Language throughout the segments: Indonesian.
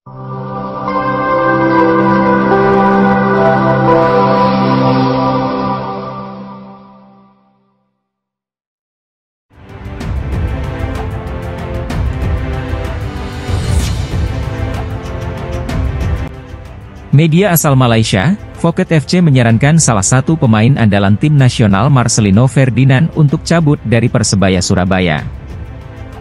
Media asal Malaysia, Phuket FC menyarankan salah satu pemain andalan tim nasional Marcelino Ferdinand untuk cabut dari Persebaya Surabaya.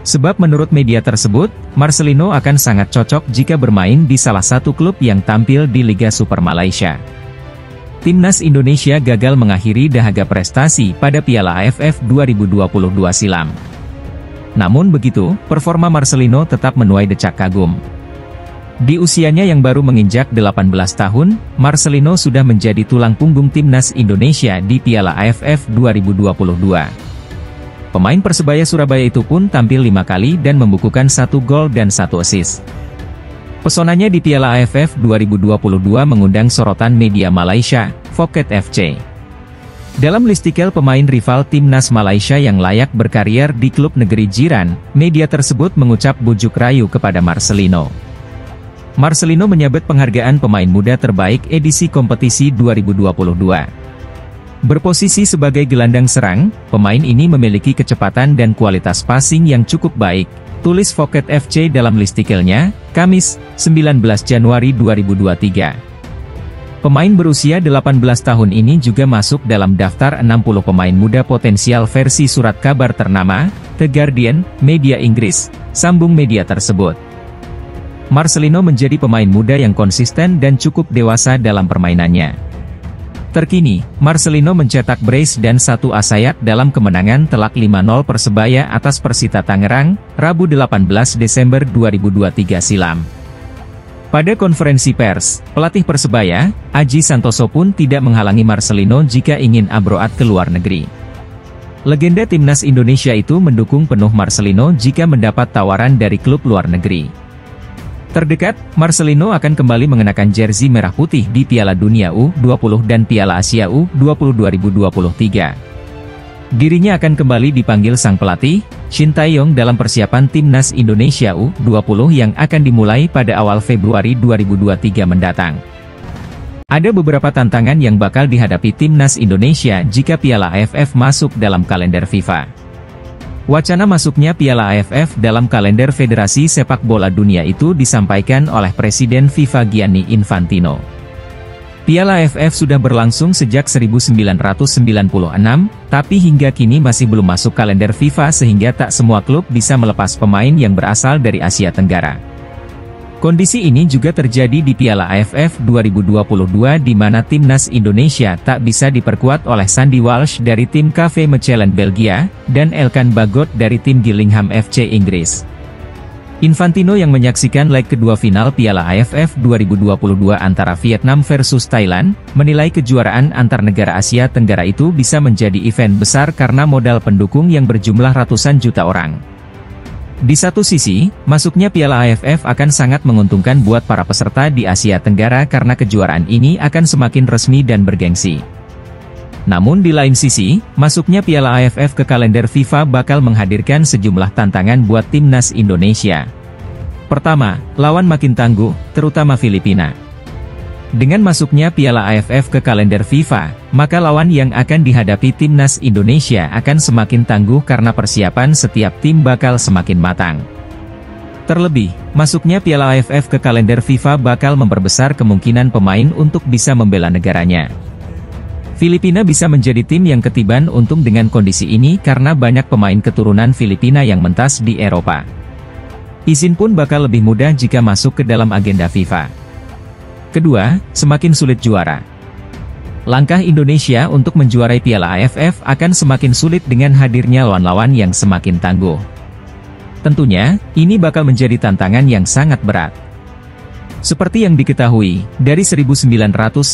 Sebab menurut media tersebut, Marcelino akan sangat cocok jika bermain di salah satu klub yang tampil di Liga Super Malaysia. Timnas Indonesia gagal mengakhiri dahaga prestasi pada Piala AFF 2022 silam. Namun begitu, performa Marcelino tetap menuai decak kagum. Di usianya yang baru menginjak 18 tahun, Marcelino sudah menjadi tulang punggung Timnas Indonesia di Piala AFF 2022. Pemain Persebaya Surabaya itu pun tampil 5 kali dan membukukan 1 gol dan 1 assist. Pesonanya di Piala AFF 2022 mengundang sorotan media Malaysia, Phuket FC. Dalam listikel pemain rival Timnas Malaysia yang layak berkarier di klub negeri jiran, media tersebut mengucap bujuk rayu kepada Marcelino. Marcelino menyabet penghargaan pemain muda terbaik edisi kompetisi 2022. Berposisi sebagai gelandang serang, pemain ini memiliki kecepatan dan kualitas passing yang cukup baik, tulis Phuket FC dalam listikelnya, Kamis, 19 Januari 2023. Pemain berusia 18 tahun ini juga masuk dalam daftar 60 pemain muda potensial versi surat kabar ternama, The Guardian, media Inggris, sambung media tersebut. Marcelino menjadi pemain muda yang konsisten dan cukup dewasa dalam permainannya. Terkini, Marcelino mencetak brace dan 1 asayat dalam kemenangan telak 5-0 Persebaya atas Persita Tangerang, Rabu 18 Desember 2023 silam. Pada konferensi pers, pelatih Persebaya, Aji Santoso pun tidak menghalangi Marcelino jika ingin abroad ke luar negeri. Legenda Timnas Indonesia itu mendukung penuh Marcelino jika mendapat tawaran dari klub luar negeri. Terdekat, Marcelino akan kembali mengenakan jersey merah putih di Piala Dunia U20 dan Piala Asia U20 2023. Dirinya akan kembali dipanggil sang pelatih, Shin Tae-yong dalam persiapan Timnas Indonesia U20 yang akan dimulai pada awal Februari 2023 mendatang. Ada beberapa tantangan yang bakal dihadapi Timnas Indonesia jika Piala AFF masuk dalam kalender FIFA. Wacana masuknya Piala AFF dalam kalender Federasi Sepak Bola Dunia itu disampaikan oleh Presiden FIFA Gianni Infantino. Piala AFF sudah berlangsung sejak 1996, tapi hingga kini masih belum masuk kalender FIFA sehingga tak semua klub bisa melepas pemain yang berasal dari Asia Tenggara. Kondisi ini juga terjadi di Piala AFF 2022 di mana Timnas Indonesia tak bisa diperkuat oleh Sandy Walsh dari tim KV Mechelen Belgia, dan Elkan Bagot dari tim Gillingham FC Inggris. Infantino yang menyaksikan leg kedua final Piala AFF 2022 antara Vietnam versus Thailand, menilai kejuaraan antar negara Asia Tenggara itu bisa menjadi event besar karena modal pendukung yang berjumlah ratusan juta orang. Di satu sisi, masuknya Piala AFF akan sangat menguntungkan buat para peserta di Asia Tenggara karena kejuaraan ini akan semakin resmi dan bergengsi. Namun di lain sisi, masuknya Piala AFF ke kalender FIFA bakal menghadirkan sejumlah tantangan buat Timnas Indonesia. Pertama, lawan makin tangguh, terutama Filipina. Dengan masuknya Piala AFF ke kalender FIFA, maka lawan yang akan dihadapi Timnas Indonesia akan semakin tangguh karena persiapan setiap tim bakal semakin matang. Terlebih, masuknya Piala AFF ke kalender FIFA bakal memperbesar kemungkinan pemain untuk bisa membela negaranya. Filipina bisa menjadi tim yang ketiban untung dengan kondisi ini karena banyak pemain keturunan Filipina yang mentas di Eropa. Izin pun bakal lebih mudah jika masuk ke dalam agenda FIFA. Kedua, semakin sulit juara. Langkah Indonesia untuk menjuarai Piala AFF akan semakin sulit dengan hadirnya lawan-lawan yang semakin tangguh. Tentunya, ini bakal menjadi tantangan yang sangat berat. Seperti yang diketahui, dari 1996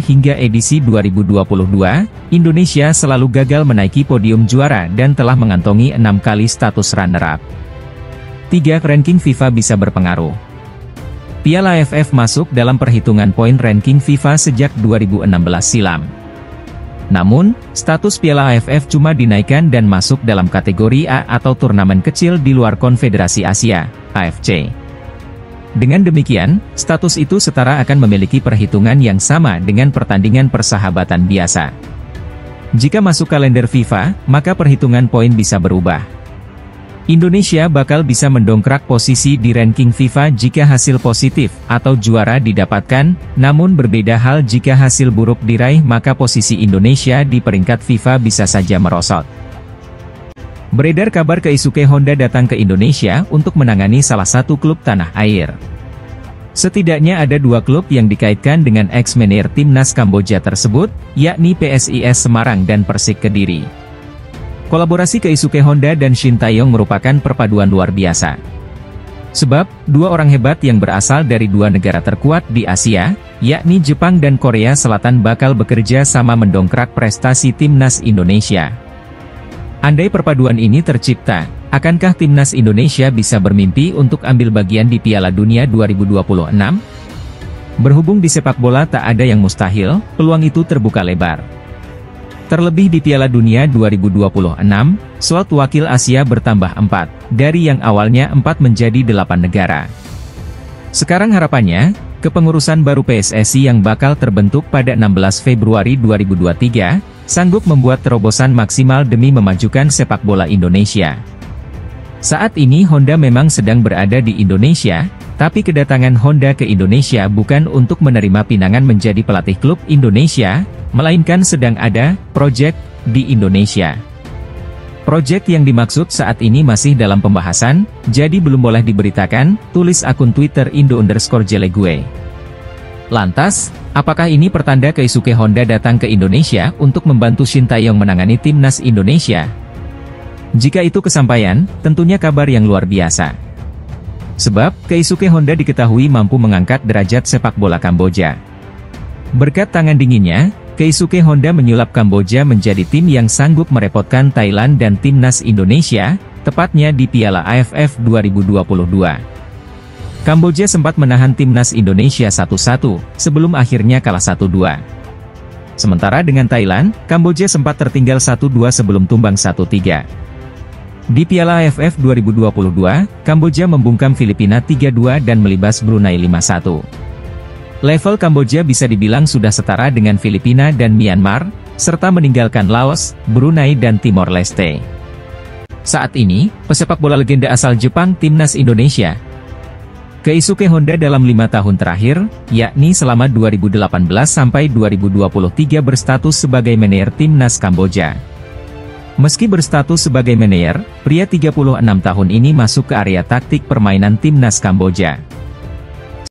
hingga edisi 2022, Indonesia selalu gagal menaiki podium juara dan telah mengantongi 6 kali status runner-up. 3. Ranking FIFA bisa berpengaruh. Piala AFF masuk dalam perhitungan poin ranking FIFA sejak 2016 silam. Namun, status Piala AFF cuma dinaikkan dan masuk dalam kategori A atau turnamen kecil di luar Konfederasi Asia, AFC. Dengan demikian, status itu setara akan memiliki perhitungan yang sama dengan pertandingan persahabatan biasa. Jika masuk kalender FIFA, maka perhitungan poin bisa berubah. Indonesia bakal bisa mendongkrak posisi di ranking FIFA jika hasil positif atau juara didapatkan, namun berbeda hal jika hasil buruk diraih, maka posisi Indonesia di peringkat FIFA bisa saja merosot. Beredar kabar Keisuke Honda datang ke Indonesia untuk menangani salah satu klub tanah air. Setidaknya ada 2 klub yang dikaitkan dengan ex-manajer timnas Kamboja tersebut, yakni PSIS Semarang dan Persik Kediri. Kolaborasi Keisuke Honda dan Shin Tae-yong merupakan perpaduan luar biasa. Sebab, 2 orang hebat yang berasal dari 2 negara terkuat di Asia, yakni Jepang dan Korea Selatan bakal bekerja sama mendongkrak prestasi timnas Indonesia. Andai perpaduan ini tercipta, akankah timnas Indonesia bisa bermimpi untuk ambil bagian di Piala Dunia 2026? Berhubung di sepak bola tak ada yang mustahil, peluang itu terbuka lebar. Terlebih di Piala Dunia 2026, slot wakil Asia bertambah 4, dari yang awalnya 4 menjadi 8 negara. Sekarang harapannya, kepengurusan baru PSSI yang bakal terbentuk pada 16 Februari 2023, sanggup membuat terobosan maksimal demi memajukan sepak bola Indonesia. Saat ini Honda memang sedang berada di Indonesia, tapi kedatangan Honda ke Indonesia bukan untuk menerima pinangan menjadi pelatih klub Indonesia, melainkan sedang ada proyek di Indonesia. Proyek yang dimaksud saat ini masih dalam pembahasan, jadi belum boleh diberitakan, tulis akun Twitter Indo_Jelegue. Lantas, apakah ini pertanda Keisuke Honda datang ke Indonesia untuk membantu Shin Tae-yong menangani timnas Indonesia? Jika itu kesampaian, tentunya kabar yang luar biasa. Sebab, Keisuke Honda diketahui mampu mengangkat derajat sepak bola Kamboja. Berkat tangan dinginnya, Keisuke Honda menyulap Kamboja menjadi tim yang sanggup merepotkan Thailand dan timnas Indonesia, tepatnya di Piala AFF 2022. Kamboja sempat menahan timnas Indonesia 1-1, sebelum akhirnya kalah 1-2. Sementara dengan Thailand, Kamboja sempat tertinggal 1-2 sebelum tumbang 1-3. Di Piala AFF 2022, Kamboja membungkam Filipina 3-2 dan melibas Brunei 5-1. Level Kamboja bisa dibilang sudah setara dengan Filipina dan Myanmar, serta meninggalkan Laos, Brunei dan Timor Leste. Saat ini, pesepak bola legenda asal Jepang timnas Indonesia, Keisuke Honda dalam 5 tahun terakhir, yakni selama 2018 sampai 2023 berstatus sebagai manajer timnas Kamboja. Meski berstatus sebagai manajer, pria 36 tahun ini masuk ke area taktik permainan timnas Kamboja.